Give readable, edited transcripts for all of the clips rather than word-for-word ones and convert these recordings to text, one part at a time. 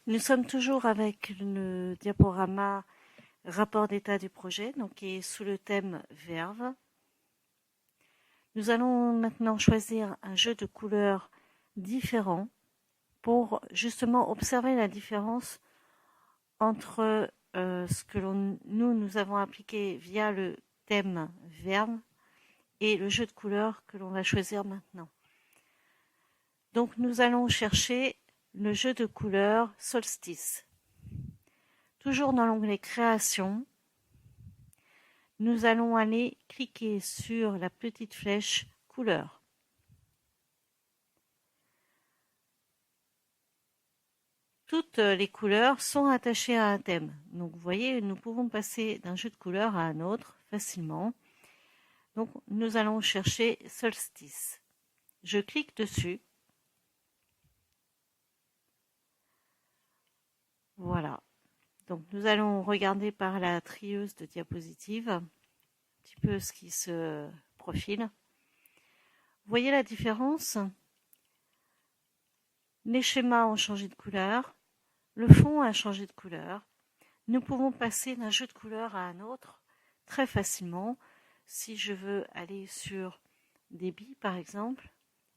Nous sommes toujours avec le diaporama rapport d'état du projet, donc qui est sous le thème Verve. Nous allons maintenant choisir un jeu de couleurs différent pour justement observer la différence entre ce que nous avons appliqué via le thème Verve et le jeu de couleurs que l'on va choisir maintenant. Donc nous allons chercher le jeu de couleurs Solstice. Toujours dans l'onglet Création, nous allons aller cliquer sur la petite flèche Couleurs. Toutes les couleurs sont attachées à un thème. Donc vous voyez, nous pouvons passer d'un jeu de couleurs à un autre facilement. Donc nous allons chercher Solstice. Je clique dessus. Voilà. Donc nous allons regarder par la trieuse de diapositives un petit peu ce qui se profile. Vous voyez la différence? Les schémas ont changé de couleur, le fond a changé de couleur. Nous pouvons passer d'un jeu de couleurs à un autre très facilement. Si je veux aller sur débit par exemple,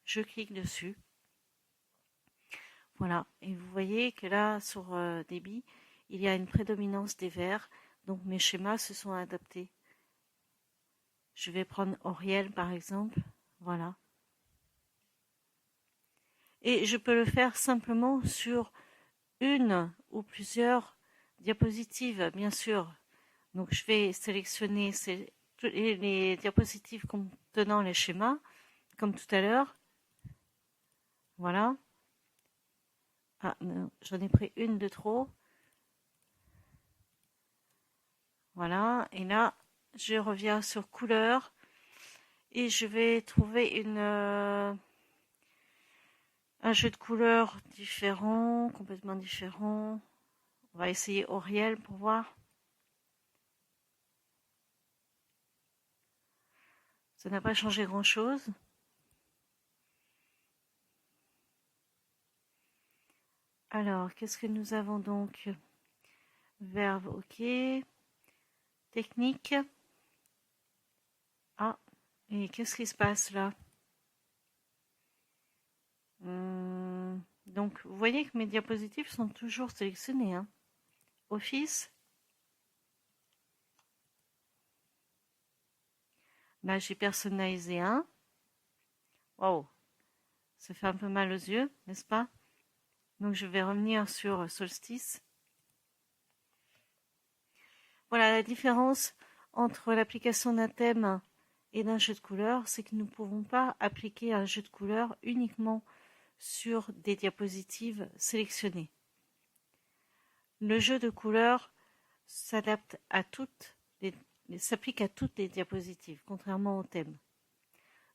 je clique dessus. Voilà, et vous voyez que là sur débit, il y a une prédominance des verts, donc mes schémas se sont adaptés. Je vais prendre Oriel par exemple, voilà. Et je peux le faire simplement sur une ou plusieurs diapositives, bien sûr. Donc je vais sélectionner les diapositives contenant les schémas, comme tout à l'heure. Voilà. Ah, j'en ai pris une de trop. Voilà, et là, je reviens sur couleur et je vais trouver un jeu de couleurs différent, complètement différent. On va essayer Oriel pour voir. Ça n'a pas changé grand-chose. Alors, qu'est-ce que nous avons donc? Verbe, ok. Technique. Ah, et qu'est-ce qui se passe là? Donc, vous voyez que mes diapositives sont toujours sélectionnées. Hein. Office. Là, j'ai personnalisé un. Wow, ça fait un peu mal aux yeux, n'est-ce pas? Donc, je vais revenir sur Solstice. Voilà, la différence entre l'application d'un thème et d'un jeu de couleurs, c'est que nous ne pouvons pas appliquer un jeu de couleurs uniquement sur des diapositives sélectionnées. Le jeu de couleurs s'adapte à s'applique à toutes les diapositives, contrairement au thème.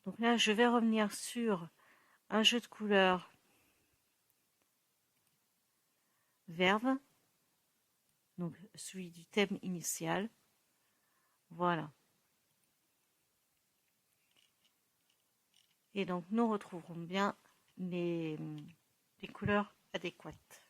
Donc là, je vais revenir sur un jeu de couleurs Verve, donc celui du thème initial. Voilà. Et donc nous retrouverons bien les couleurs adéquates.